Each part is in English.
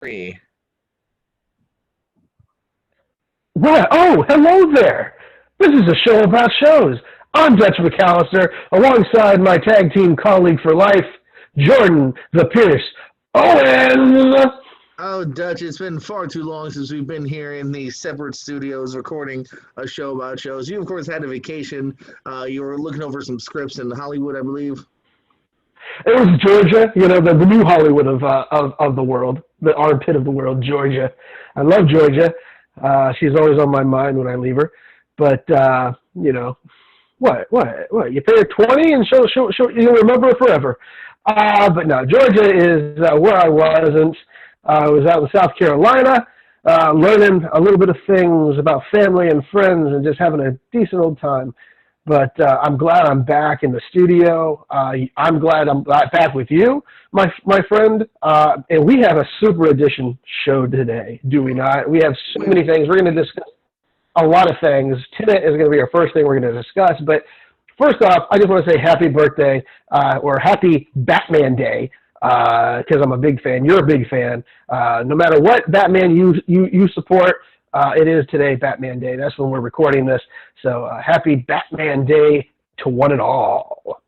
Three. What? Oh, hello there. This is a show about shows. I'm Dutch McAllister, alongside my tag team colleague for life, Jordan the Pierce Owens. Oh, Dutch, it's been far too long since we've been here in these separate studios recording a show about shows. You, of course, had a vacation. You were looking over some scripts in Hollywood, I believe. It was Georgia, the new Hollywood of the world, the armpit of the world, Georgia. I love Georgia. She's always on my mind when I leave her. But what? You pay her 20 and you'll remember her forever. But no, Georgia is where I wasn't. I was out in South Carolina, learning a little bit of things about family and friends and just having a decent old time. But I'm glad I'm back in the studio. I'm glad I'm back with you, my friend. And we have a super edition show today, do we not? We have so many things. We're going to discuss a lot of things. Tenet is going to be our first thing we're going to discuss. But first off, I just want to say happy birthday or happy Batman Day because I'm a big fan. You're a big fan. No matter what Batman you support, it is today Batman Day. That's when we're recording this. So happy Batman Day to one and all.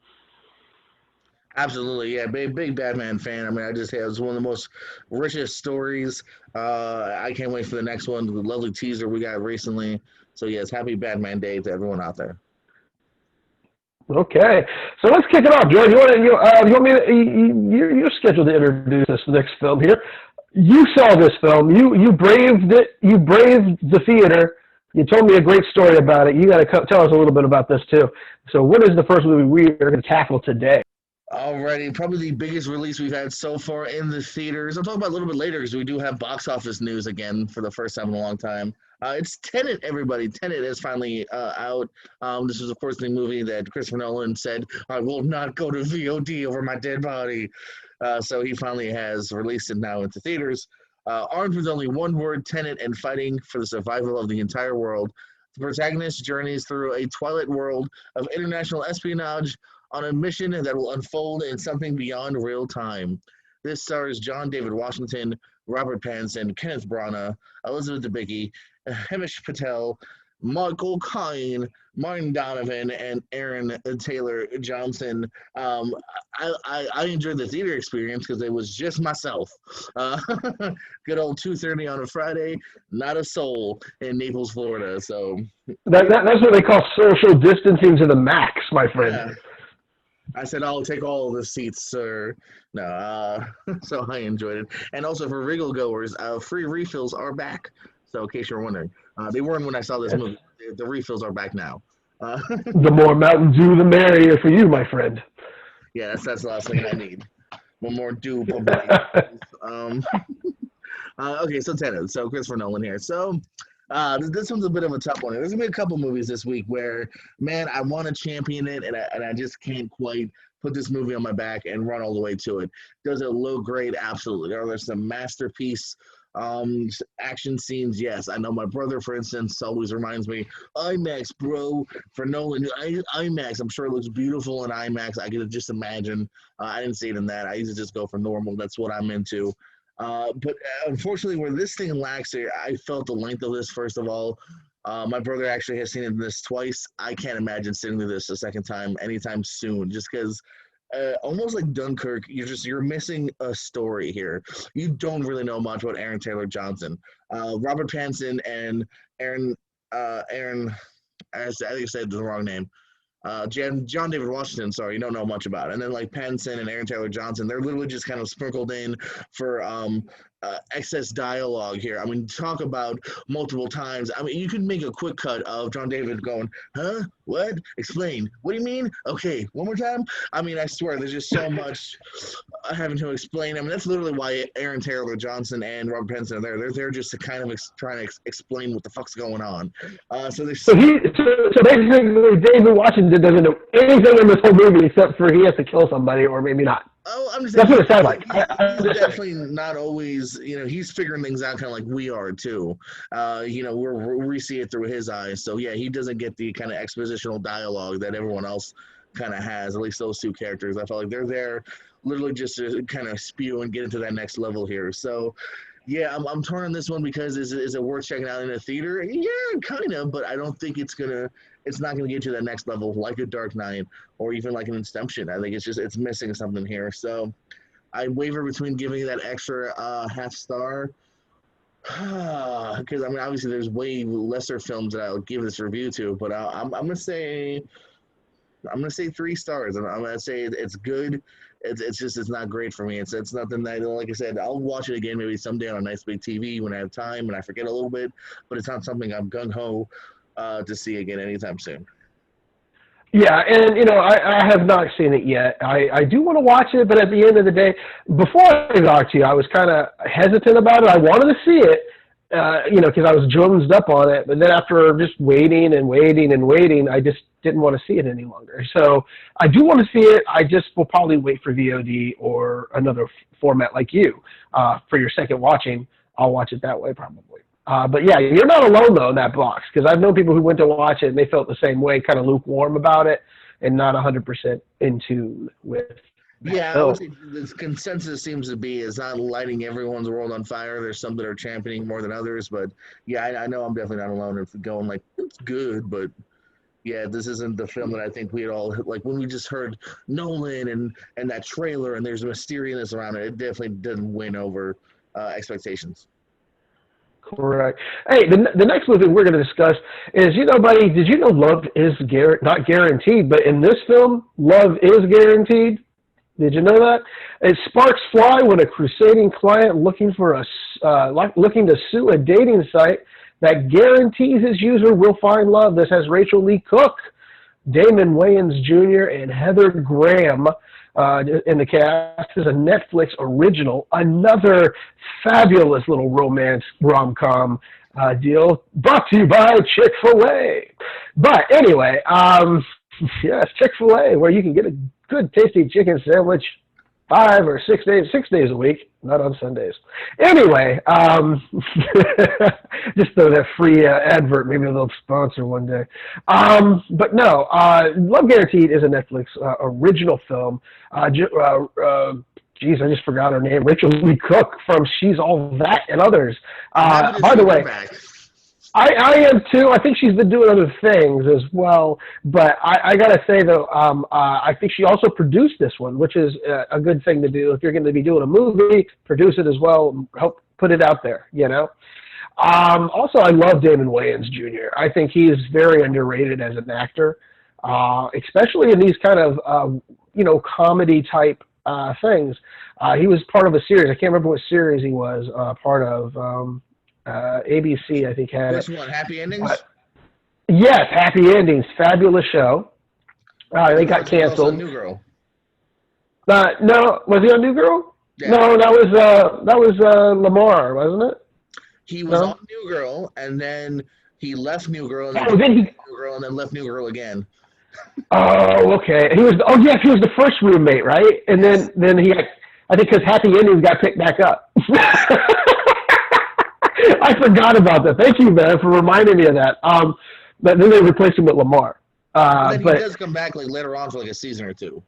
Absolutely, yeah, big Batman fan. I mean, I just had it was one of the most richest stories. I can't wait for the next one. The lovely teaser we got recently. So yes, happy Batman Day to everyone out there. Okay, so let's kick it off, George. You want me? You're scheduled to introduce this next film here. You saw this film. You braved it. You braved the theater. You told me a great story about it. You got to tell us a little bit about this too. So, what is the first movie we are going to tackle today? Alrighty, probably the biggest release we've had so far in the theaters. I'll talk about it a little bit later because we do have box office news again for the first time in a long time. It's Tenet, everybody. Tenet is finally out. This was, of course, the movie that Christopher Nolan said, I will not go to VOD over my dead body. So he finally has released it now into theaters. Armed with only one word, Tenet, and fighting for the survival of the entire world. The protagonist journeys through a twilight world of international espionage on a mission that will unfold in something beyond real time. This stars John David Washington, Robert Pattinson, Kenneth Branagh, Elizabeth Debicki, Hemish Patel, Michael Caine, Martin Donovan, and Aaron Taylor Johnson. I enjoyed the theater experience because it was just myself. Uh, Good old 2:30 on a Friday, not a soul in Naples, Florida. So That's what they call social distancing to the max, my friend. yeah, I said I'll take all of the seats, sir. No, so I enjoyed it. And also for Regal goers, free refills are back. So in case you're wondering, they weren't when I saw this movie. The refills are back now. Uh, The more Mountain Dew, the merrier for you, my friend. yeah, that's the last thing I need. One more do bubbly. Um, okay, so Tenet. So Christopher Nolan here. So this one's a bit of a tough one. There's gonna be a couple movies this week where, man, I want to champion it, and I just can't quite put this movie on my back and run all the way to it. Does it look great? Absolutely. Are there some masterpiece action scenes? Yes. I know my brother, for instance, always reminds me, IMAX, bro, for Nolan. IMAX. I'm sure it looks beautiful in IMAX. I can just imagine. I didn't see it in that. I used to just go for normal. That's what I'm into. But unfortunately, where this thing lacks here, I felt the length of this, first of all. My brother actually has seen this twice. I can't imagine sitting through this a second time anytime soon, just because almost like Dunkirk, you're missing a story here. You don't really know much about Aaron Taylor Johnson, Robert Pattinson, and Aaron. I think I said the wrong name. John David Washington, sorry, you don't know much about it. And then like Pattinson and Aaron Taylor Johnson, they're literally just kind of sprinkled in for excess dialogue here. I mean, talk about multiple times. I mean, you could make a quick cut of John David going, huh? What? Explain. What do you mean? Okay, one more time. I mean, I swear, there's just so much having to explain. I mean, that's literally why Aaron Taylor Johnson and Robert Pattinson are there. They're there just to kind of trying to explain what the fuck's going on. So there's So basically, David Washington doesn't know anything in this whole movie except for he has to kill somebody or maybe not. Oh, I'm just That's saying, what it sounds like. he's definitely not always, he's figuring things out kind of like we are too. We see it through his eyes. So yeah, he doesn't get the kind of expositional dialogue that everyone else kind of has, at least those two characters. I felt like they're there literally just to kind of spew and get into that next level here. So Yeah, I'm torn on this one because is it worth checking out in a theater? Yeah, kind of, but I don't think it's not gonna get you that next level like a Dark Knight or even like an Inception. I think it's missing something here. So I waver between giving that extra half star because I mean obviously there's way lesser films that I'll give this review to, but I'm gonna say 3 stars. I'm gonna say it's good. It's just it's not great for me. It's nothing that, like I said, I'll watch it again maybe someday on a nice big TV when I have time and I forget a little bit. But it's not something I'm gung ho to see again anytime soon. Yeah, and I have not seen it yet. I do want to watch it, but at the end of the day, before I talked to you, I was kind of hesitant about it. I wanted to see it, because I was jonesed up on it. But then after just waiting and waiting and waiting, I just didn't want to see it any longer. So I do want to see it. I just will probably wait for VOD or another format like you for your second watching. I'll watch it that way probably. But yeah, you're not alone though in that box, because I've known people who went to watch it and they felt the same way, kind of lukewarm about it and not 100% in tune with. Yeah, I would say the consensus seems to be is not lighting everyone's world on fire. There's some that are championing more than others, but yeah, I know I'm definitely not alone in going like it's good, but yeah, this isn't the film that I think we'd all like when we just heard Nolan and that trailer and there's a mysteriousness around it. It definitely didn't win over expectations. Correct. Hey, the next movie we're going to discuss is, buddy, did you know love is not guaranteed, but in this film, love is guaranteed? Did you know that? Sparks fly when a crusading client looking to sue a dating site that guarantees his user will find love. This has Rachel Lee Cook, Damon Wayans Jr., and Heather Graham in the cast. This is a Netflix original, another fabulous little romance rom-com deal, brought to you by Chick-fil-A. But anyway, yes, Chick-fil-A, where you can get a good, tasty chicken sandwich 5 or 6 days a week, not on Sundays. Anyway, just that free advert, maybe a little sponsor one day. But no, Love Guaranteed is a Netflix original film. Geez, I just forgot her name. Rachel Lee Cook from She's All That and others. By the way, I am too. I think she's been doing other things as well. But I got to say, though, I think she also produced this one, which is a good thing to do. If you're going to be doing a movie, produce it as well. Help put it out there, Also, I love Damon Wayans Jr. I think he is very underrated as an actor, especially in these kind of, comedy type things. He was part of a series. I can't remember what series he was part of. ABC, I think, had Which one? Happy Endings? Yes, Happy Endings. Fabulous show. They got canceled. New Girl. No, was he on New Girl? Yeah. No, that was Lamar, wasn't it? He was on New Girl, and then he left New Girl, and New Girl, and then left New Girl again. Oh, okay. He was the first roommate, right? And then he got, I think, because Happy Endings got picked back up. I forgot about that. Thank you, man, for reminding me of that. But then they replaced him with Lamar. But he does come back like later on for like a season or two.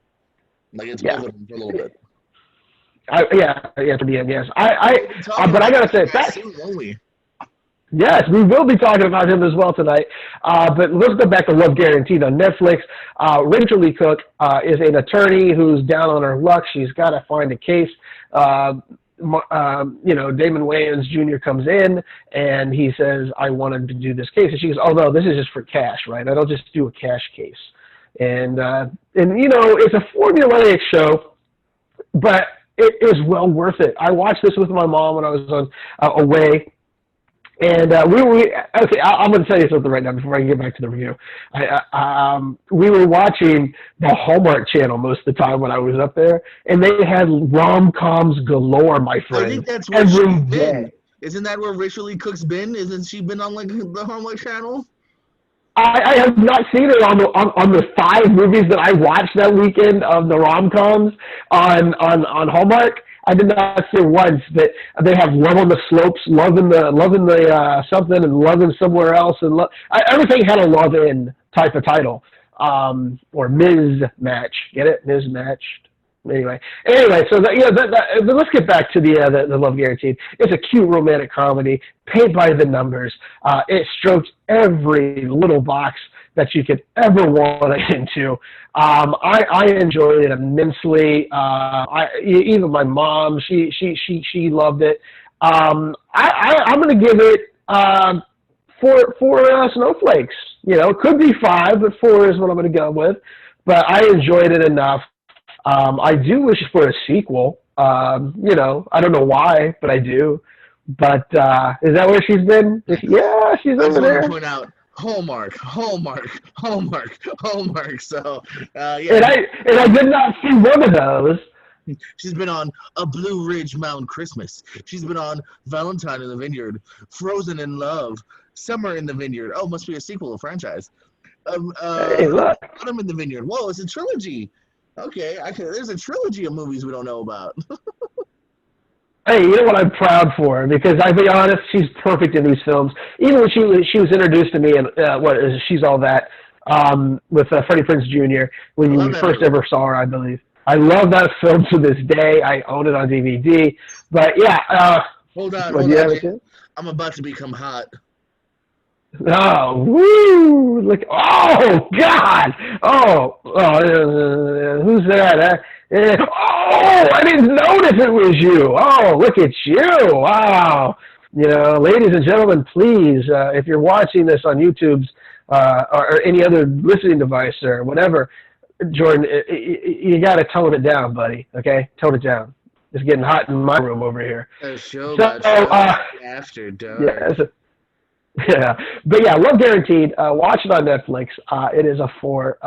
Like it's with him for a little bit. At the end, yes. But I gotta say, yes, we will be talking about him as well tonight. But let's go back to Love Guaranteed on Netflix. Rachel Lee Cook is an attorney who's down on her luck. She's got to find a case. Damon Wayans Jr. comes in and he says, I wanted to do this case. And she goes, oh, no, this is just for cash, right? I don't just do a cash case. And it's a formulaic show, but it is well worth it. I watched this with my mom when I was on away. And I'm going to tell you something right now before I can get back to the review. We were watching the Hallmark Channel most of the time when I was up there, and they had rom-coms galore, my friend. I think that's where she's been. Isn't that where Rachel Lee Cook's been? Isn't she been on like the Hallmark Channel? I have not seen her on the 5 movies that I watched that weekend of the rom-coms on Hallmark. I did not see her once, but they have Love on the Slopes, Love in the something, and Love in Somewhere Else, and everything had a Love in type of title, or Ms. Match. Get it? Ms. Matched. Anyway, so but let's get back to the Love Guaranteed. It's a cute romantic comedy, paid by the numbers. It strokes every little box that you could ever want to get into. I enjoyed it immensely. Even my mom, she loved it. I'm going to give it four snowflakes. You know, it could be 5, but 4 is what I'm going to go with. But I enjoyed it enough. I do wish for a sequel. You know, I don't know why, but I do. But is that where she's been? Yeah, she's over there. I just want to point out Hallmark. So yeah. And I did not see one of those. She's been on A Blue Ridge Mountain Christmas. She's been on Valentine in the Vineyard, Frozen in Love, Summer in the Vineyard. Oh, must be a sequel, a franchise. Hey, look. Autumn in the Vineyard. Whoa, it's a trilogy. Okay, there's a trilogy of movies we don't know about. Hey, you know what I'm proud for? Because I'll be honest, she's perfect in these films. Even when she was introduced to me in She's All That with Freddie Prinze Jr. when you first ever saw her, I believe. I love that film to this day. I own it on DVD. But yeah. Hold on. I'm about to become hot. Oh, woo! Look! Oh, God! Who's that? Oh, I didn't notice it was you. Oh, look at you! Wow! You know, ladies and gentlemen, please, if you're watching this on YouTube's or any other listening device or whatever, Jordan, you got to tone it down, buddy. Okay, tone it down. It's getting hot in my room over here. A show after dark. Yeah, but yeah, Love Guaranteed. Watch it on Netflix. It is a 4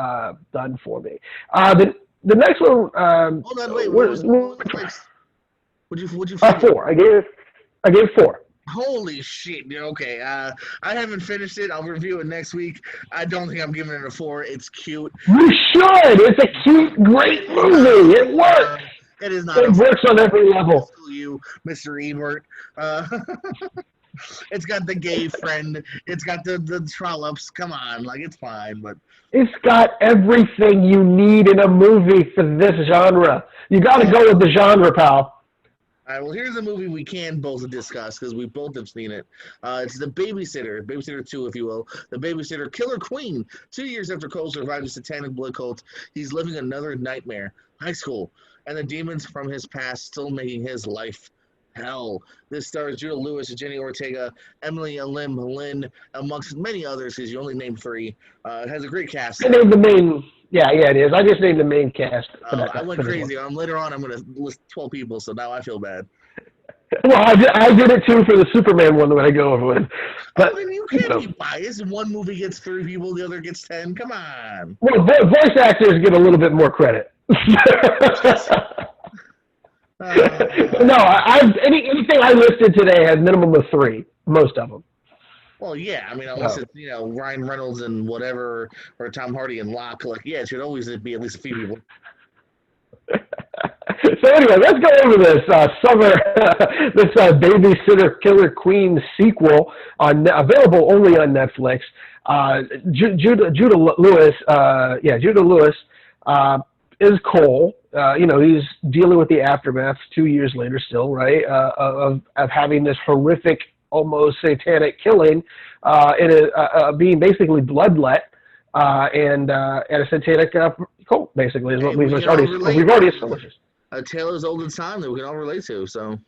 done for me. The next one. Hold on, wait. What'd you? 4. I gave 4. Holy shit! Okay, I haven't finished it. I'll review it next week. I don't think I'm giving it a 4. It's cute. You should. It's a cute, great movie. It works. It is not. It works on every level. You, Mr. Ebert. It's got the gay friend. It's got the trollops. Come on, like it's fine, but it's got everything you need in a movie for this genre. You got to go with the genre, pal. All right. Well, here's a movie we can both discuss because we both have seen it. It's The Babysitter 2, if you will. The Babysitter Killer Queen. 2 years after Cole survived a satanic blood cult, he's living another nightmare. High school, and the demons from his past still making his life hell. This stars Judah Lewis, Jenny Ortega, Emily Elim Lynn, amongst many others, because you only named 3. It has a great cast. I named the main. Yeah, it is. I just named the main cast. I went crazy. Later on, I'm going to list 12 people, so now I feel bad. Well, I did it too for the Superman one that I go over with. But you can't be biased. One movie gets 3 people, the other gets 10. Come on. Well, voice actors get a little bit more credit. No, anything I listed today has minimum of 3, most of them. Well, yeah, I mean, unless it's Ryan Reynolds and whatever, or Tom Hardy and Locke, it should always be at least a few people. So anyway, let's go over this Babysitter Killer Queen sequel available only on Netflix. Judah Lewis is Cole. He's dealing with the aftermath 2 years later still, right, of having this horrific, almost satanic killing being basically bloodlet and a satanic cult, basically, is what we've already established. A tale as old as time that we can all relate to, so.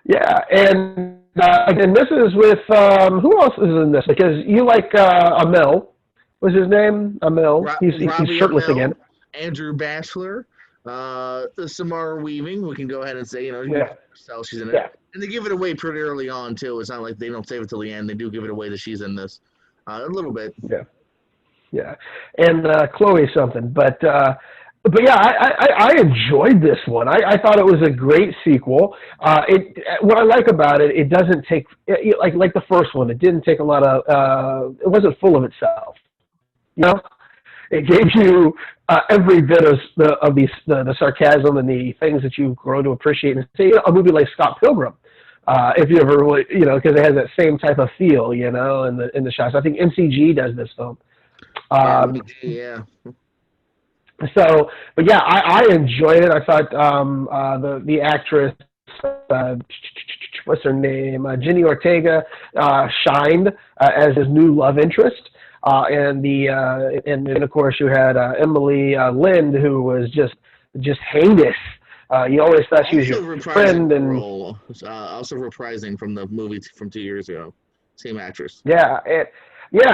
Yeah, and this is with, who else is in this? Because you like Amel. What's his name? Amel. He's shirtless Amel, again. Andrew Bachelor, Samara Weaving. We can go ahead and say, she's in it. Yeah. And they give it away pretty early on, too. It's not like they don't save it till the end. They do give it away that she's in this. A little bit. Yeah. And Chloe something. But yeah, I enjoyed this one. I thought it was a great sequel. What I like about it, it doesn't take, like the first one, it didn't take a lot of, it wasn't full of itself. It gave you every bit of the sarcasm and the things that you grow to appreciate. And say a movie like Scott Pilgrim, if you ever really, because it has that same type of feel, in the shots. I think MCG does this film. Yeah. So, but yeah, I enjoyed it. I thought the actress, uh, what's her name, Jenny Ortega, shined as his new love interest. And then of course you had Emily Lind, who was just heinous. You always thought she was Also your reprising friend, her and role. Also reprising from the movie from 2 years ago. Same actress. yeah,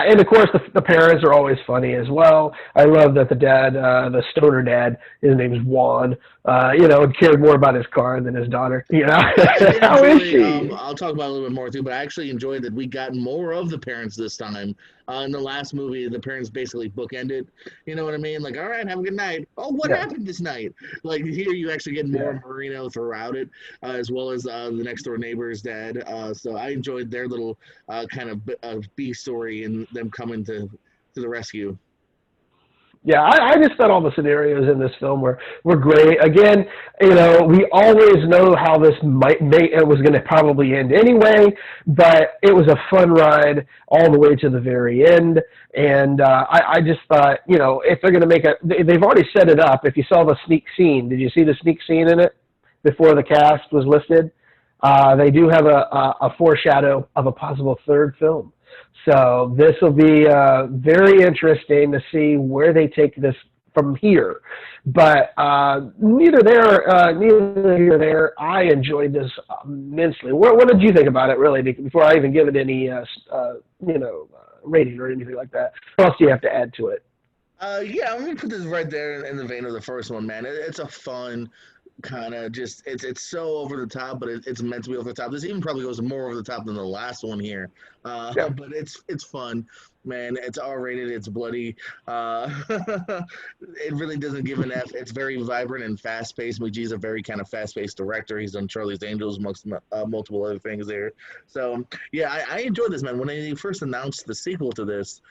and of course the parents are always funny as well. I love that the dad, the stoner dad, his name is Juan. Cared more about his car than his daughter. I did How is enjoy. she? I'll talk about it a little bit more too, but I actually enjoyed that we got more of the parents this time. In the last movie, the parents basically bookended. You know what I mean? Like, all right, have a good night. Oh, what Yeah, happened this night? Like here, you actually get more yeah. Marino throughout it, as well as the next door neighbor's dad. So I enjoyed their little kind of B story and them coming to the rescue. Yeah, I just thought all the scenarios in this film were great. Again, we always know how this it was going to probably end anyway, but it was a fun ride all the way to the very end. And I just thought, if they're going to they've already set it up. If you saw the sneak scene, did you see the sneak scene in it before the cast was listed? They do have a foreshadow of a possible third film. So this will be very interesting to see where they take this from here. But neither here nor there. I enjoyed this immensely. What did you think about it, really? Before I even give it any, rating or anything like that. What else do you have to add to it? Yeah, I'm gonna put this right there in the vein of the first one, man. It's a fun kind of just it's so over the top, but it's meant to be over the top. This even probably goes more over the top than the last one here. Yeah. But it's fun, man. It's R-rated. It's bloody. It really doesn't give an F. It's very vibrant and fast paced. McGee's a very kind of fast paced director. He's done Charlie's Angels, multiple other things there. So yeah, I enjoyed this, man. When they first announced the sequel to this,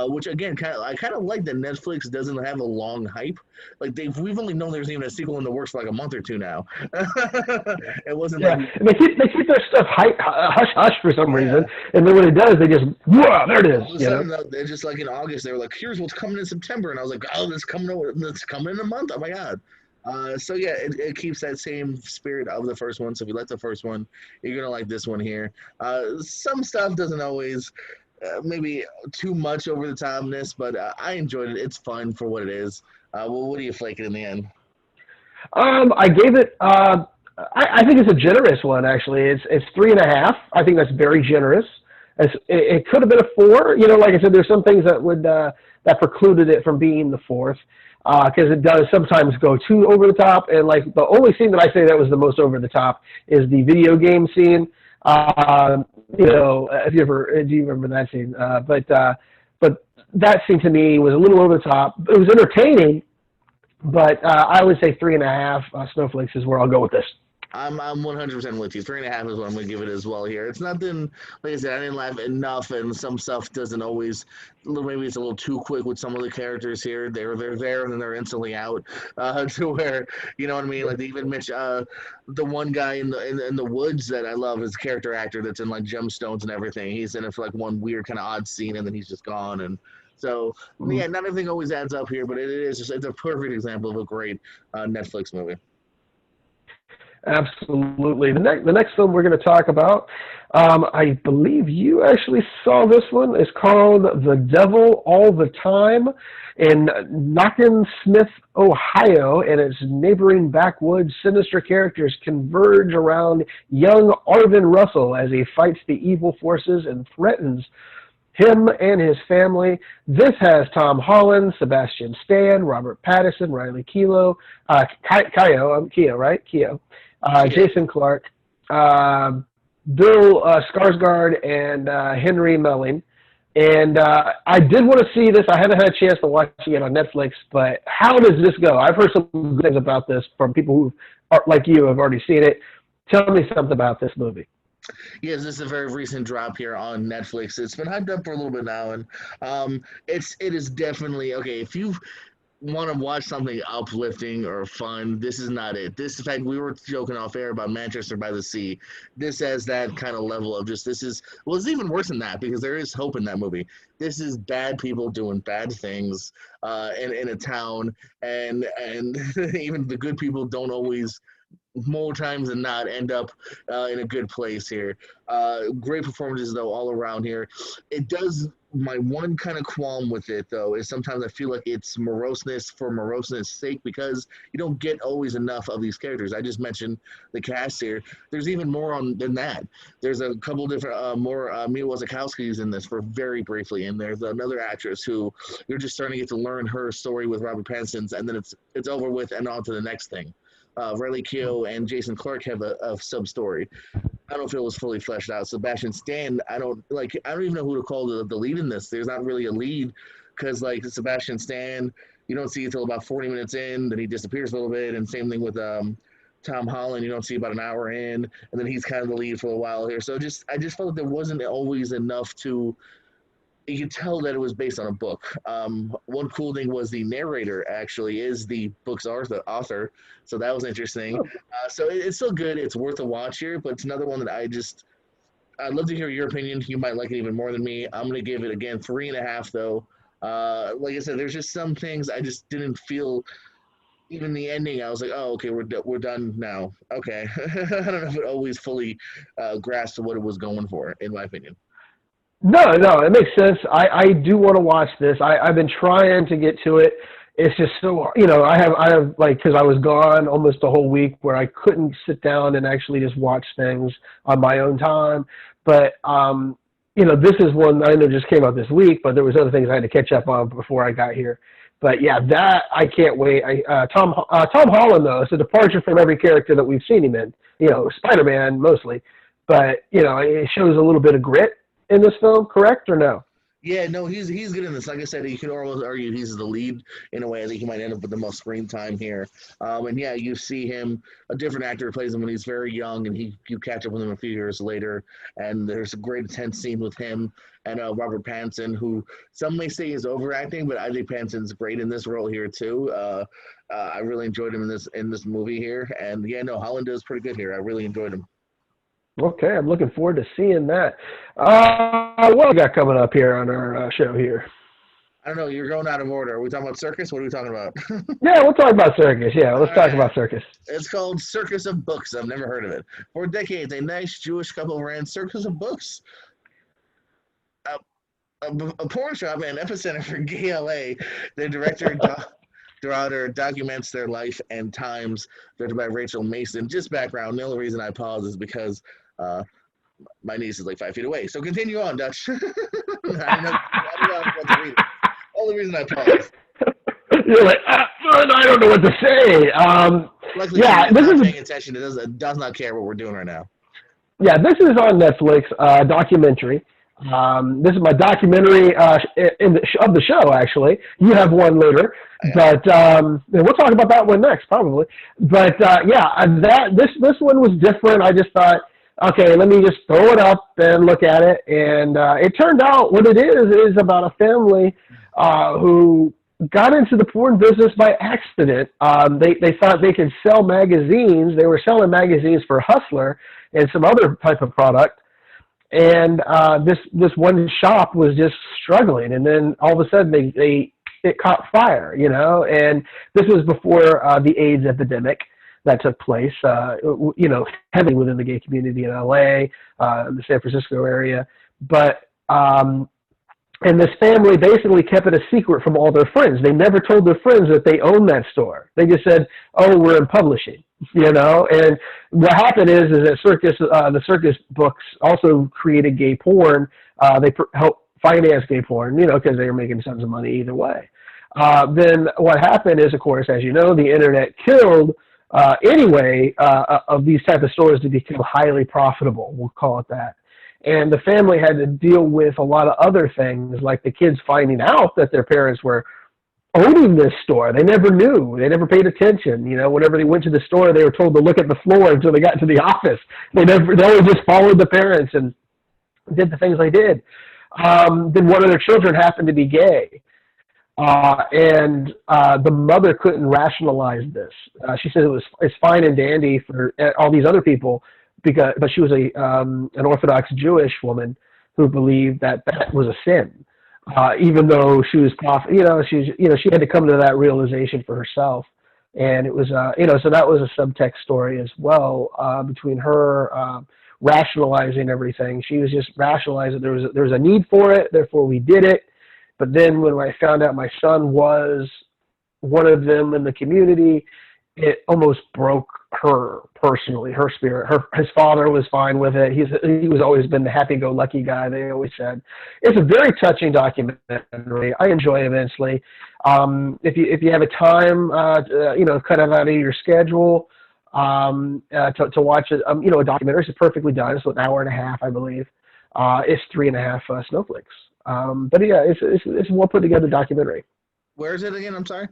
which again, I kind of like that Netflix doesn't have a long hype. Like we've only known there's even a sequel in the works for like a month or two now. It wasn't Yeah, like and they keep their stuff hush hush for some yeah. reason, and then when it does, they just whoa, there it is. All of a sudden, they're just like in August, they were like, "Here's what's coming in September," and I was like, "Oh, that's coming in a month! Oh my god!" So yeah, it keeps that same spirit of the first one. So if you like the first one, you're gonna like this one here. Some stuff doesn't always, maybe too much over the topness, but I enjoyed it. It's fun for what it is. Well, what do you flake it in the end? I gave it. I think it's a generous one. Actually, it's 3.5. I think that's very generous. It could have been a 4. Like I said, there's some things that precluded it from being the fourth because it does sometimes go too over the top. And like the only scene that I say that was the most over the top is the video game scene. If you ever do you remember that scene? But that scene to me was a little over the top. It was entertaining, but I would say 3.5 snowflakes is where I'll go with this. I'm 100% with you. 3.5 is what I'm going to give it as well here. It's nothing, like I said, I didn't laugh enough, and some stuff doesn't always, maybe it's a little too quick with some of the characters here. They're there, and then they're instantly out, to where, you know what I mean? Like, they even mention the one guy in the woods that I love, his character actor that's in, like, gemstones and everything. He's in it for, like, one weird kind of odd scene, and then he's just gone, and so, yeah, not everything always adds up here, but it's a perfect example of a great Netflix movie. Absolutely. The next film we're going to talk about, I believe you actually saw this one. It's called The Devil All the Time in Knockensmith, Ohio, and its neighboring backwoods. Sinister characters converge around young Arvin Russell as he fights the evil forces and threatens him and his family. This has Tom Holland, Sebastian Stan, Robert Pattinson, Riley Keough, Keough, right? Keough. Jason Clarke, Bill Skarsgård, and Henry Melling. And I did want to see this. I haven't had a chance to watch it on Netflix, but how does this go? I've heard some good things about this from people who, are, like you, have already seen it. Tell me something about this movie. Yes, this is a very recent drop here on Netflix. It's been hyped up for a little bit now, and it is definitely okay. want to watch something uplifting or fun, this is not it. This, in fact, we were joking off air about Manchester by the Sea. This has that kind of level of just, this is, well, it's even worse than that because there is hope in that movie. This is bad people doing bad things in a town, and even the good people don't always, more times than not, end up in a good place here. Great performances though all around here. It does. My one kind of qualm with it though is sometimes I feel like it's moroseness for moroseness' sake because you don't get always enough of these characters. I just mentioned the cast here. There's even more on than that. There's a couple different more Mia Wasikowski's in this for very briefly, and there's another actress who you're just starting to get to learn her story with Robert Pattinson's, and then it's over with and on to the next thing. Riley Keough and Jason Clarke have a sub story. I don't know if it was fully fleshed out. Sebastian Stan, I don't even know who to call the lead in this. There's not really a lead because like Sebastian Stan, you don't see until about 40 minutes in, then he disappears a little bit, and same thing with Tom Holland. You don't see about an hour in, and then he's kind of the lead for a while here. So I just felt like there wasn't always enough to. You could tell that it was based on a book. One cool thing was the narrator actually is the book's author, so that was interesting. So it's still good. It's worth a watch here, but it's another one that I'd love to hear your opinion. You might like it even more than me. I'm going to give it, again, 3.5, though. Like I said, there's just some things I just didn't feel. Even the ending, I was like, oh, okay, we're done now. Okay. I don't know if it always fully grasped what it was going for, in my opinion. No, it makes sense. I do want to watch this. I've been trying to get to it. It's just so, I have like, because I was gone almost a whole week where I couldn't sit down and actually just watch things on my own time. But, this is one I know just came out this week, but there was other things I had to catch up on before I got here. But yeah, that I can't wait. Tom Holland, though, it's a departure from every character that we've seen him in, Spider-Man mostly. But, it shows a little bit of grit in this film, correct or no? Yeah, no, he's good in this. Like I said, you could almost argue he's the lead in a way. I think he might end up with the most screen time here. And yeah, you see him, a different actor plays him when he's very young, and you catch up with him a few years later. And there's a great intense scene with him and Robert Pattinson, who some may say is overacting, but I think Pattinson's great in this role here too. I really enjoyed him in this movie here, and yeah, no, Holland is pretty good here. I really enjoyed him. Okay, I'm looking forward to seeing that. What we got coming up here on our show here? I don't know. You're going out of order. Are we talking about Circus? What are we talking about? Yeah, we'll talk about Circus. Yeah, let's talk about Circus. It's called Circus of Books. I've never heard of it. For decades, a nice Jewish couple ran Circus of Books, a porn shop and epicenter for gay LA. The director daughter documents their life and times, directed by Rachel Mason. Just background. The only reason I pause is because my niece is like 5 feet away. So continue on, Dutch. I don't know what to read. Only reason I pause. You're like, I don't know what to say. Luckily, yeah, this is paying attention. It does not care what we're doing right now. Yeah, this is on Netflix, documentary. This is my documentary of the show, actually. You have one later, but we'll talk about that one next, probably. But this one was different. I just thought, okay, let me just throw it up and look at it. And it turned out what it is about a family who got into the porn business by accident. They thought they could sell magazines. They were selling magazines for Hustler and some other type of product. And this one shop was just struggling, and then all of a sudden it caught fire, And this was before the AIDS epidemic that took place, heavily within the gay community in LA, the San Francisco area. But and this family basically kept it a secret from all their friends. They never told their friends that they owned that store. They just said, "Oh, we're in publishing." And what happened is that the Circus books also created gay porn. They helped finance gay porn, because they were making tons of money either way. Then what happened is, of course, as you know, the internet killed of these type of stores to become highly profitable. We'll call it that. And the family had to deal with a lot of other things, like the kids finding out that their parents were owning this store. They never knew. They never paid attention. Whenever they went to the store, they were told to look at the floor until they got to the office. They always just followed the parents and did the things they did. Then one of their children happened to be gay. And the mother couldn't rationalize this. She said it's fine and dandy for all these other people, but she was an Orthodox Jewish woman who believed that that was a sin, even though she was she had to come to that realization for herself. And it was so that was a subtext story as well, between her rationalizing everything. She was just rationalizing there was a need for it, therefore we did it. But then when I found out my son was one of them in the community, it almost broke her personally, her spirit. His father was fine with it. He was always been the happy-go-lucky guy. They always said it's a very touching documentary. I enjoy it immensely. If you have a time, cut it out of your schedule to watch it. A documentary is perfectly done. It's an hour and a half, I believe. It's 3.5 snowflakes. But yeah, it's a well put together documentary. Where is it again? I'm sorry.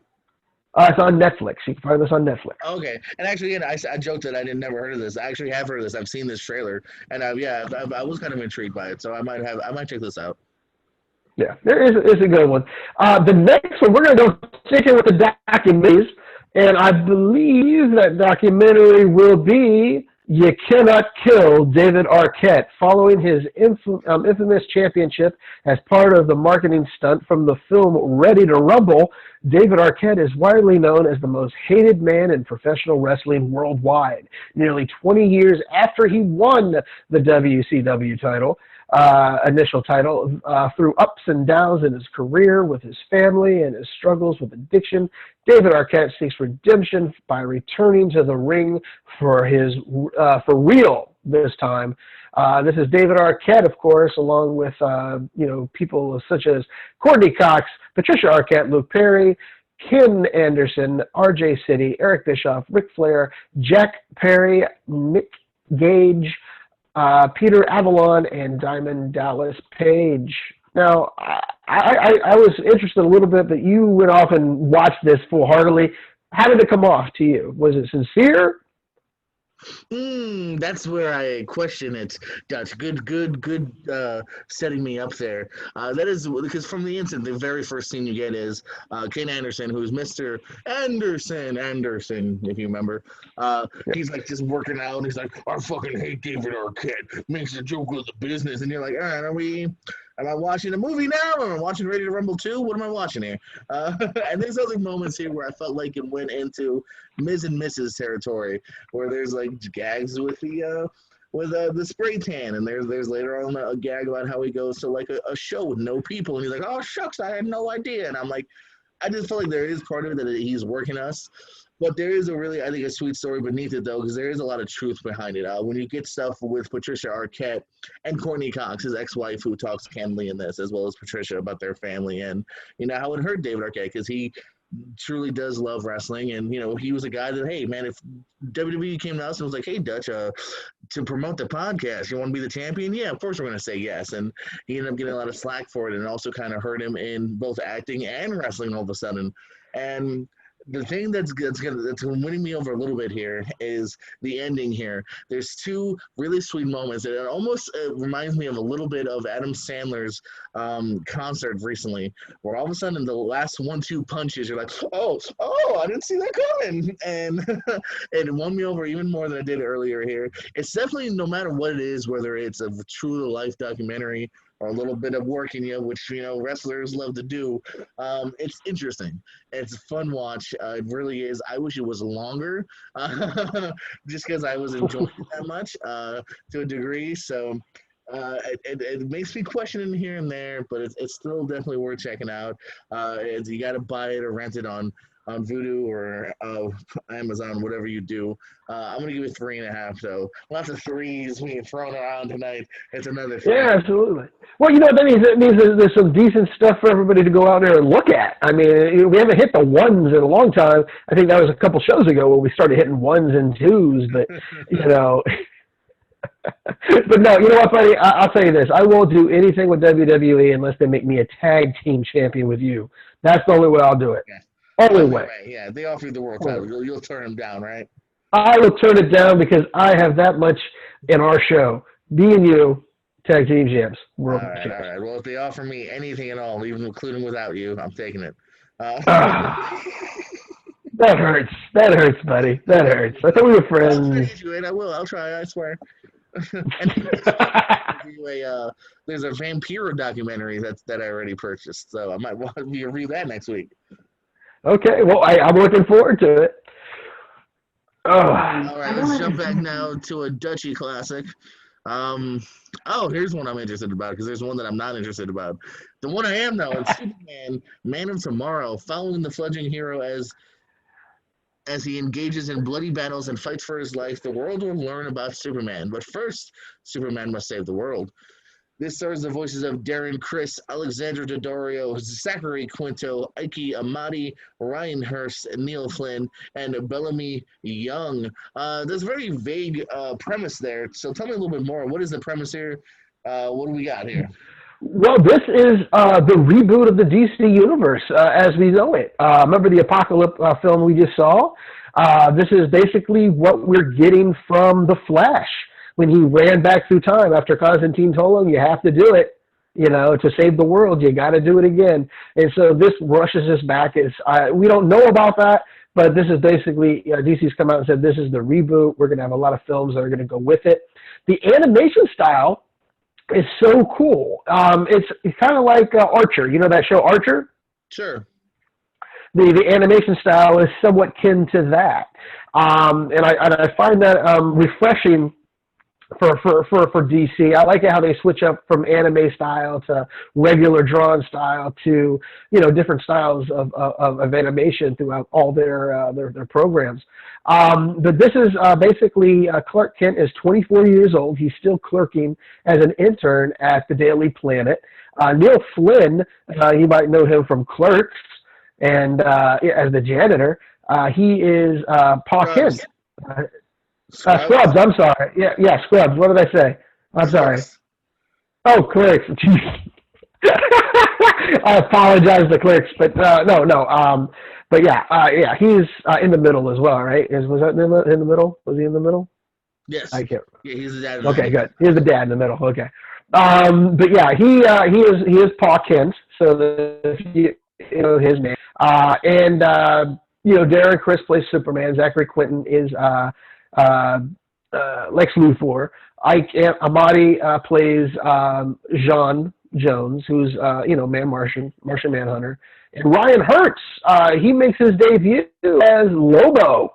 It's on Netflix. You can find this on Netflix. Okay, and actually, again, I joked that I didn't never heard of this. I actually have heard of this. I've seen this trailer, and I was kind of intrigued by it, so I might check this out. Yeah, it's a good one. The next one, we're going to go sticking with the documentaries, and I believe that documentary will be "You Cannot Kill David Arquette," following his infamous championship as part of the marketing stunt from the film Ready to Rumble. David Arquette is widely known as the most hated man in professional wrestling worldwide. Nearly 20 years after he won the WCW title, initial title, through ups and downs in his career with his family and his struggles with addiction, David Arquette seeks redemption by returning to the ring for real this time. This is David Arquette, of course, along with people such as Courtney Cox, Patricia Arquette, Luke Perry, Ken Anderson, RJ City, Eric Bischoff, Ric Flair, Jack Perry, Nick Gage, Peter Avalon, and Diamond Dallas Page. Now, I was interested a little bit, but you went off and watched this full-heartedly. How did it come off to you? Was it sincere? That's where I question it, Dutch. Good setting me up there. That is because from the instant, the very first scene you get is Ken Anderson, who's Mr. Anderson, if you remember. He's like just working out, and he's like, I fucking hate David Arquette. Makes a joke of the business. And you're like, all right, am I watching a movie now? Am I watching Ready to Rumble 2? What am I watching here? And there's other moments here where I felt like it went into Ms. and Mrs. territory, where there's like gags with the spray tan, and there's later on a gag about how he goes to like a show with no people, and he's like, oh shucks, I had no idea. And I'm like, I just feel like there is part of it that he's working us. But there is I think, a sweet story beneath it, though, because there is a lot of truth behind it. When you get stuff with Patricia Arquette and Courtney Cox, his ex-wife, who talks candidly in this, as well as Patricia, about their family and, how it hurt David Arquette, because he truly does love wrestling. And, he was a guy that, hey, man, if WWE came to us and was like, hey, Dutch, to promote the podcast, you want to be the champion? Yeah, of course we're going to say yes. And he ended up getting a lot of slack for it, and it also kind of hurt him in both acting and wrestling all of a sudden. And the thing that's winning me over a little bit here is the ending here. There's two really sweet moments. It almost reminds me of a little bit of Adam Sandler's concert recently, where all of a sudden the last 1-2 punches, you're like, oh, I didn't see that coming. And it won me over even more than I did earlier here. It's definitely, no matter what it is, whether it's a true-to-life documentary or a little bit of work in you, which, wrestlers love to do. It's interesting. It's a fun watch. It really is. I wish it was longer, just because I was enjoying it that much to a degree. So it makes me question it here and there, but it's still definitely worth checking out. You got to buy it or rent it on Vudu or Amazon, whatever you do. I'm going to give it 3.5, though. Lots of threes being thrown around tonight. It's another thing. Yeah, absolutely. Well, that means there's some decent stuff for everybody to go out there and look at. I mean, we haven't hit the ones in a long time. I think that was a couple shows ago when we started hitting ones and twos, but, But no, you know what, buddy? I'll tell you this. I won't do anything with WWE unless they make me a tag team champion with you. That's the only way I'll do it. Yeah. Only way. Right. Yeah, they offer you the world title. You'll turn them down, right? I will turn it down because I have that much in our show. Me and you, tag team champs. All right. Well, if they offer me anything at all, even including without you, I'm taking it. Ah, that hurts. That hurts, buddy. That hurts. I thought we were I'll try to friends. get you in. I will. I'll try. I swear. And there's a vampire documentary that I already purchased, so I might want to review that next week. Okay, well, I'm looking forward to it. Oh, All right, let's jump back now to a Dutchy classic. Here's one I'm interested about because there's one that I'm not interested about. The one I am though is Superman, Man of Tomorrow, following the fledgling hero as he engages in bloody battles and fights for his life. The world will learn about Superman, but first, Superman must save the world. This stars the voices of Darren Criss, Alexandra Daddario, Zachary Quinto, Ike Amati, Ryan Hurst, Neil Flynn, and Bellamy Young. There's a very vague premise there, so tell me a little bit more. What is the premise here? What do we got here? well, this is the reboot of the DC universe as we know it. Remember the Apocalypse film we just saw? This is basically what we're getting from The Flash when he ran back through time after Constantine told him, you have to do it. To save the world, you got to do it again. And so this rushes us back. We don't know about that, but this is basically, DC's come out and said, this is the reboot. We're going to have a lot of films that are going to go with it. The animation style is so cool. It's kind of like Archer. You know that show Archer? Sure. The animation style is somewhat kin to that. And I find that refreshing for DC. I like it how they switch up from anime style to regular drawn style to different styles of animation throughout all their programs. But this is basically Clark Kent is 24 years old. He's still clerking as an intern at the Daily Planet. Neil Flynn, you might know him from Clerks and as the janitor. He is Pa Kent. Scrubs, I'm sorry. Yeah, Scrubs. What did I say? I'm sorry. Oh, Clerks. I apologize to Clerks, but no. But yeah, he's in the middle as well, right? Was that in the middle? Was he in the middle? Yes. I can't. Yeah, he's the dad. Okay, good. He's the dad in the middle. Okay. But yeah, he is Pa Kent, so his name. And Darren Criss plays Superman. Zachary Quinto is Lex Luthor. Ike Amati plays John Jones, who's Martian Manhunter, and Ryan Hurst. He makes his debut as Lobo,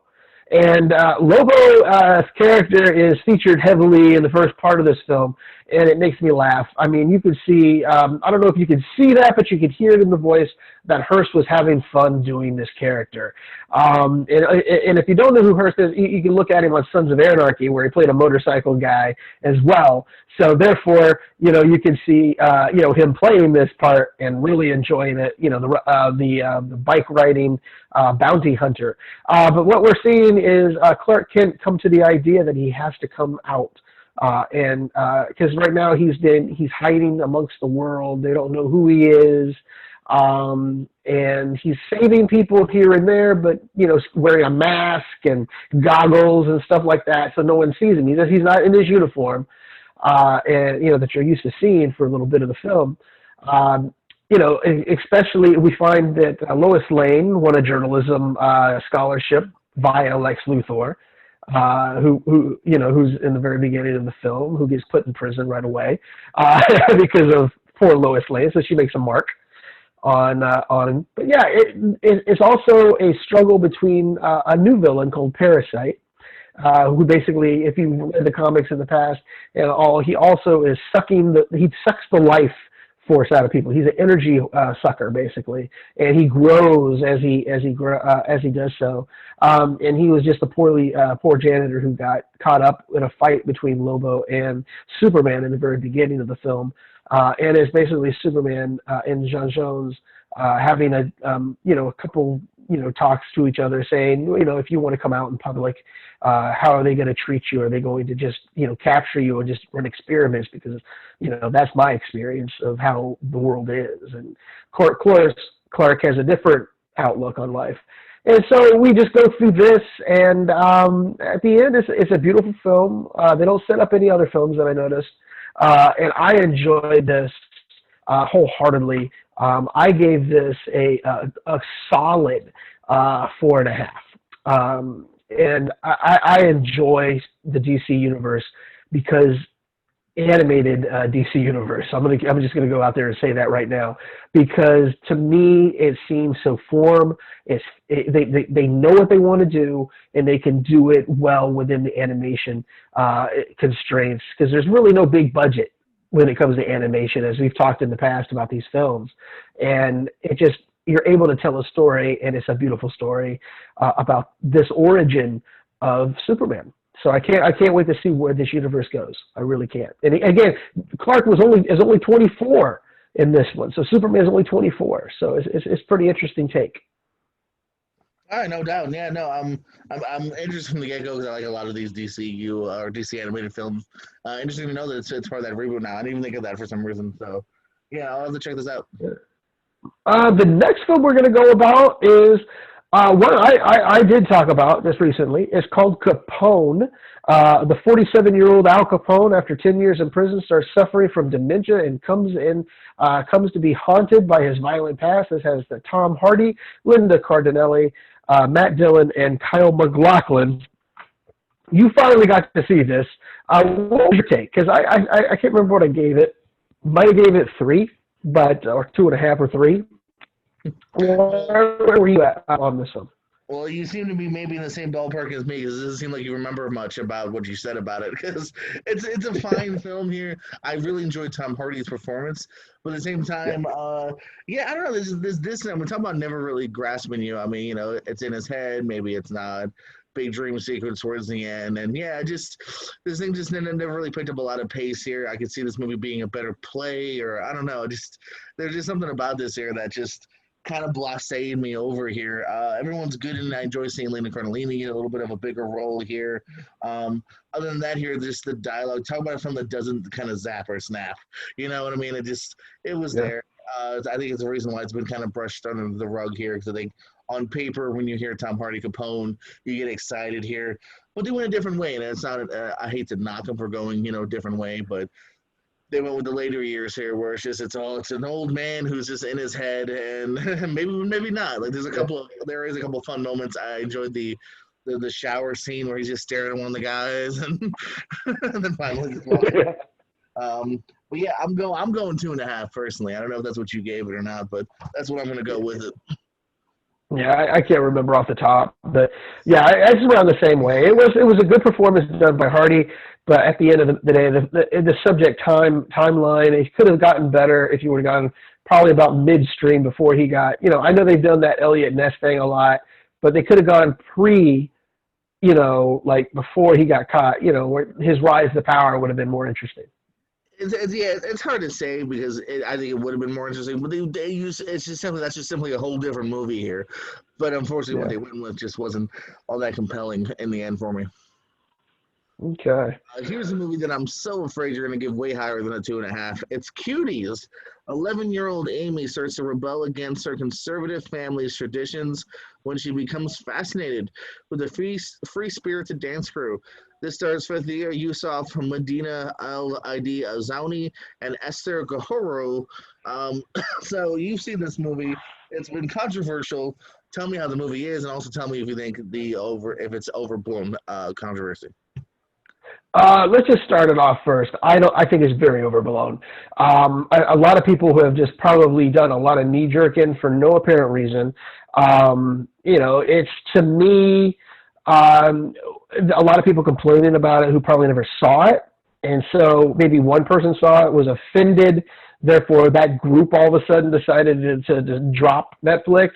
and Lobo's character is featured heavily in the first part of this film, and it makes me laugh. I mean, you could see, I don't know if you could see that, but you could hear it in the voice that Hurst was having fun doing this character. And if you don't know who Hurst is, you can look at him on Sons of Anarchy, where he played a motorcycle guy as well. So therefore, you can see, him playing this part and really enjoying it. The bike riding bounty hunter. But what we're seeing is Clark Kent come to the idea that he has to come out. And because right now he's hiding amongst the world. They don't know who he is. And he's saving people here and there, but wearing a mask and goggles and stuff like that, so no one sees him. He's not in his uniform, and that you're used to seeing for a little bit of the film. Especially we find that Lois Lane won a journalism scholarship via Lex Luthor. Who's in the very beginning of the film, who gets put in prison right away because of poor Lois Lane, so she makes a mark on. But yeah, it's also a struggle between a new villain called Parasite, who basically, if you read the comics in the past and all, he also is he sucks the life force out of people. He's an energy sucker basically, and he grows as he does so. And he was just a poor janitor who got caught up in a fight between Lobo and Superman in the very beginning of the film, and it's basically Superman and John Jones having a couple talks to each other, saying, if you want to come out in public, how are they going to treat you? Are they going to just, capture you and just run experiments? Because, that's my experience of how the world is. And Clark has a different outlook on life. And so we just go through this, and at the end, it's a beautiful film. They don't set up any other films that I noticed. And I enjoyed this wholeheartedly. I gave this a solid 4.5. And I enjoy the DC universe because animated DC universe. I'm just gonna go out there and say that right now because to me it seems so form. They know what they want to do and they can do it well within the animation constraints because there's really no big budget when it comes to animation, as we've talked in the past about these films, and you're able to tell a story, and it's a beautiful story about this origin of Superman. So I can't wait to see where this universe goes. I really can't. And again, Clark is only 24 in this one, so Superman is only 24. So it's pretty interesting take. All right, no doubt. Yeah, no, I'm interested from the get go because I like a lot of these DCU or DC animated films. Interesting to know that it's part of that reboot now. I didn't even think of that for some reason. So yeah, I'll have to check this out. Yeah. The next film we're going to go about is one I did talk about this recently. It's called Capone. The 47-year-old Al Capone, after 10 years in prison, starts suffering from dementia and comes to be haunted by his violent past. This has the Tom Hardy, Linda Cardellini, Matt Dillon, and Kyle MacLachlan. You finally got to see this. What was your take? Because I can't remember what I gave it. Might have gave it 3. Or 2.5 or 3. Where were you at on this one? Well, you seem to be maybe in the same ballpark as me because it doesn't seem like you remember much about what you said about it. Because it's a fine film here. I really enjoyed Tom Hardy's performance, but at the same time, I don't know. This I'm talking about never really grasping you. I mean, you know, it's in his head. Maybe it's not. Big dream sequence towards the end, and this thing just never really picked up a lot of pace here. I could see this movie being a better play, or I don't know. There's just something about this here that just kind of blasé me over here. Everyone's good, and I enjoy seeing Linda Cardellini get a little bit of a bigger role here. Other than that, here just the dialogue. Talk about a film that doesn't kind of zap or snap. You know what I mean? It was there. I think it's the reason why it's been kind of brushed under the rug here because I think on paper, when you hear Tom Hardy Capone, you get excited here. But they went a different way, and it's not. I hate to knock them for going, a different way, but they went with the later years here, where it's an old man who's just in his head, and maybe not. Like there is a couple of fun moments. I enjoyed the shower scene where he's just staring at one of the guys, and, and then finally just walking. But yeah, I'm going 2.5 personally. I don't know if that's what you gave it or not, but that's what I'm going to go with it. Yeah, I can't remember off the top, but yeah, I just went on the same way. It was a good performance done by Hardy, but at the end of the day, the subject timeline, it could have gotten better if you would have gone probably about midstream before he got. I know they've done that Elliot Ness thing a lot, but they could have gone like before he got caught. Where his rise to power would have been more interesting. It's hard to say because I think it would have been more interesting. But they use that's just simply a whole different movie here. But unfortunately, what they went with just wasn't all that compelling in the end for me. Okay. Here's a movie that I'm so afraid you're going to give way higher than a 2.5. It's Cuties. 11-year-old Amy starts to rebel against her conservative family's traditions when she becomes fascinated with the free-spirited dance crew. This stars Fathia Yusuf, Medina Al-Adi Azouni, and Esther Gahoro. So you've seen this movie. It's been controversial. Tell me how the movie is, and also tell me if you think if it's overblown controversy. Let's just start it off first. I think it's very overblown. A lot of people who have just probably done a lot of knee jerking for no apparent reason. It's to me. A lot of people complaining about it who probably never saw it, and so maybe one person saw it, was offended. Therefore, that group all of a sudden decided to drop Netflix.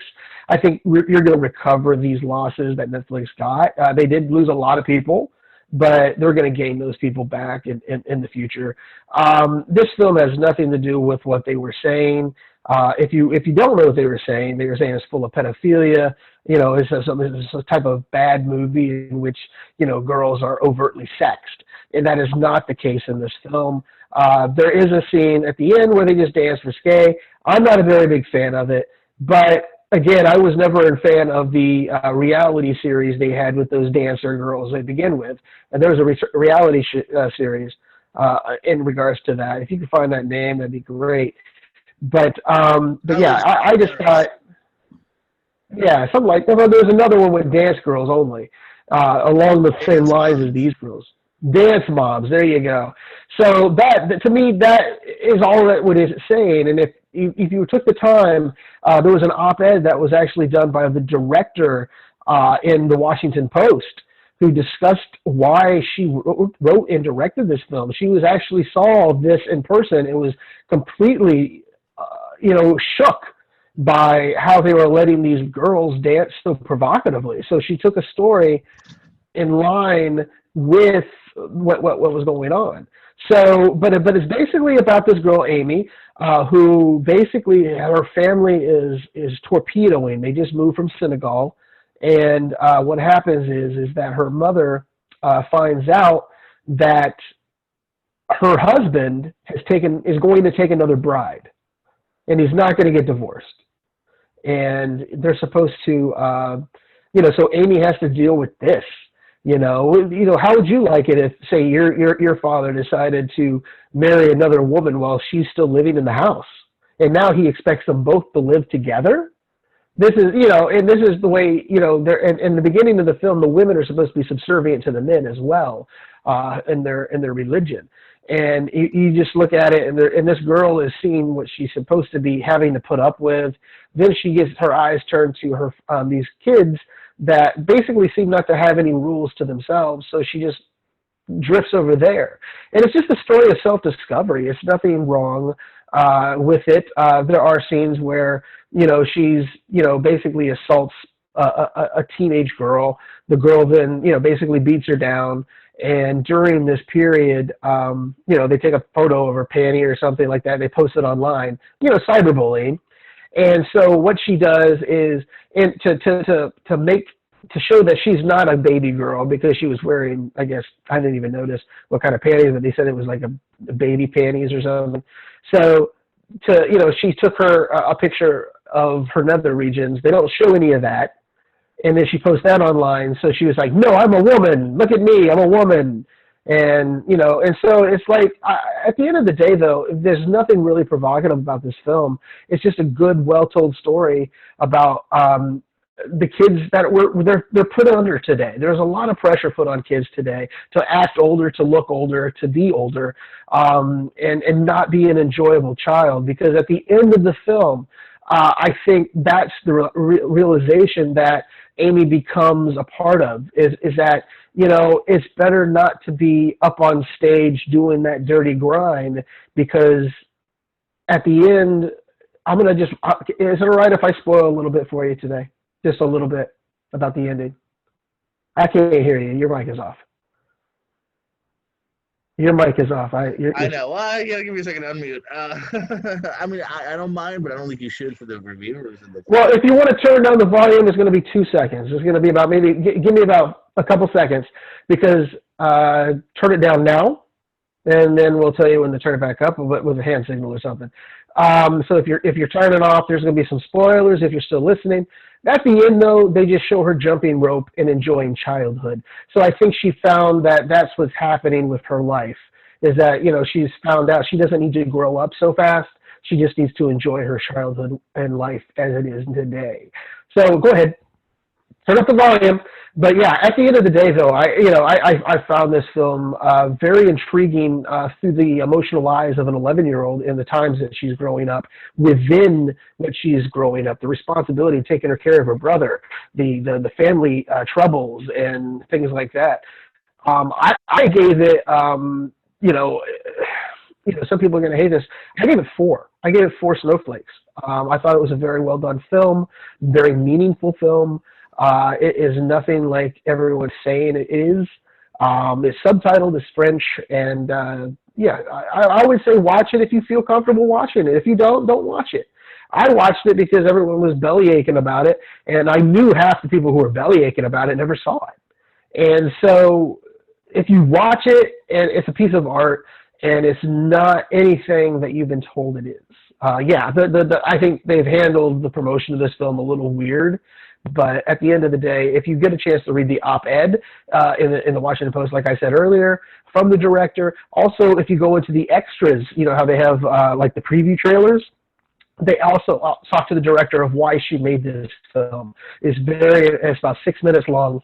I think you're going to recover these losses that Netflix got. They did lose a lot of people, but they're going to gain those people back in the future. This film has nothing to do with what they were saying. If you don't know what they were saying it's full of pedophilia. It's a type of bad movie in which, girls are overtly sexed. And that is not the case in this film. There is a scene at the end where they just dance risque. I'm not a very big fan of it. But again, I was never a fan of the reality series they had with those dancer girls to begin with. And there was a reality series in regards to that. If you could find that name, that'd be great. But yeah, College I just girls. thought, yeah, something like that. Well, there's another one with dance girls only, along the same Dance lines as moms. these girls. Dance moms. There you go. So to me, that is all that what is saying. And if you took the time, there was an op-ed that was actually done by the director in the Washington Post who discussed why she wrote and directed this film. She was actually saw this in person and was completely, shook by how they were letting these girls dance so provocatively. So she took a story in line with what was going on. So, but it's basically about this girl Amy, who basically her family is torpedoing. They just moved from Senegal, and what happens is that her mother finds out that her husband is going to take another bride, and he's not going to get divorced. And they're supposed to, so Amy has to deal with this. How would you like it if, say, your father decided to marry another woman while she's still living in the house, and now he expects them both to live together? This is, and this is the way, they're in the beginning of the film, the women are supposed to be subservient to the men as well, in their religion. And you just look at it, and this girl is seeing what she's supposed to be having to put up with. Then she gets her eyes turned to her these kids that basically seem not to have any rules to themselves. So she just drifts over there, and it's just a story of self-discovery. It's nothing wrong with it. There are scenes where she's basically assaults a teenage girl. The girl then basically beats her down. And during this period, they take a photo of her panty or something like that. And they post it online, cyberbullying. And so what she does is, and to show that she's not a baby girl, because she was wearing, I guess, I didn't even notice what kind of panties, but they said it was like a baby panties or something. So she took her a picture of her nether regions. They don't show any of that. And then she posted that online. So she was like, no, I'm a woman. Look at me. I'm a woman. And so it's like, at the end of the day, though, there's nothing really provocative about this film. It's just a good, well-told story about the kids that they're put under today. There's a lot of pressure put on kids today to act older, to look older, to be older, and not be an enjoyable child. Because at the end of the film, I think that's the realization that Amy becomes a part of, is that, it's better not to be up on stage doing that dirty grind, because at the end, I'm going to just, is it all right if I spoil a little bit for you today? Just a little bit about the ending. I can't hear you. Your mic is off. Your mic is off. I know. Well, you gotta give me a second to unmute. I mean, I don't mind, but I don't think you should for the reviewers. Well, if you want to turn down the volume, it's going to be 2 seconds. It's going to be about give me about a couple seconds, because turn it down now, and then we'll tell you when to turn it back up with a hand signal or something. So if you're turning off, there's going to be some spoilers if you're still listening. At the end, though, they just show her jumping rope and enjoying childhood. So I think she found that that's what's happening with her life, is that, she's found out she doesn't need to grow up so fast. She just needs to enjoy her childhood and life as it is today. So go ahead, turn up the volume. But yeah, at the end of the day, though, I found this film very intriguing through the emotional eyes of an 11-year-old in the times that she's growing up, within what she's growing up, the responsibility of taking care of her brother, the family troubles and things like that. I gave it, some people are going to hate this. I gave it 4. I gave it 4 snowflakes. I thought it was a very well done film, very meaningful film. It is nothing like everyone's saying it is. It's subtitled, it's French, and I would say watch it if you feel comfortable watching it. If you don't watch it. I watched it because everyone was belly aching about it, and I knew half the people who were belly aching about it never saw it. And so if you watch it, and it's a piece of art, and it's not anything that you've been told it is. I think they've handled the promotion of this film a little weird. But at the end of the day, if you get a chance to read the op-ed in the Washington Post, like I said earlier, from the director, also if you go into the extras, how they have like the preview trailers, They also talk to the director of why she made this film. It's about 6 minutes long.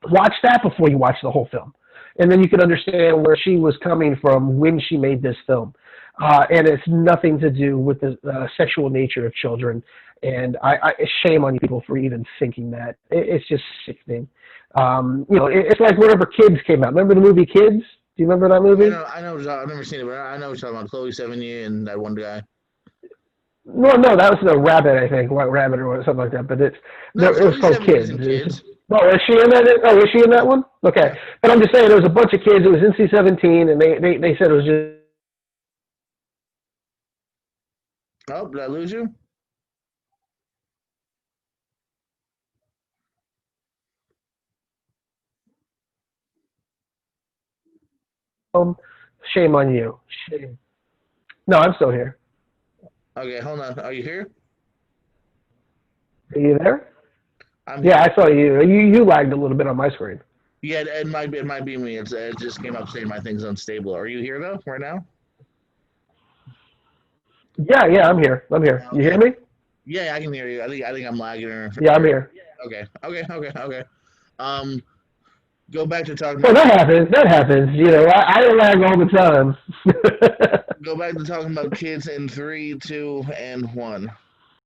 Watch that before you watch the whole film, and then you can understand where she was coming from when she made this film. And it's nothing to do with the sexual nature of children. And shame on you people for even thinking that. It's just sickening. It's like whenever Kids came out. Remember the movie Kids? Do you remember that movie? I know. I've never seen it, but I know what you're talking about. Chloe Sevigny and that one guy. No, that was the Rabbit, I think, White Rabbit or something like that. But it was called Kids. Oh, is she in that? Oh, is she in that one? Okay, but I'm just saying there was a bunch of kids. It was NC-17, and they said it was just. Oh, did I lose you? Shame on you. Shame. No, I'm still here. Okay, hold on. Are you here? Are you there? I'm Yeah, I saw you. You lagged a little bit on my screen. Yeah, it might be me. It just came up saying my thing's unstable. Are you here though, right now? Yeah, I'm here. You hear me? Yeah, I can hear you. I think I'm lagging. Yeah, I'm here. Okay. Go back to talking. Well, that happens. I lag all the time. Go back to talking about Kids in 3, 2, and 1.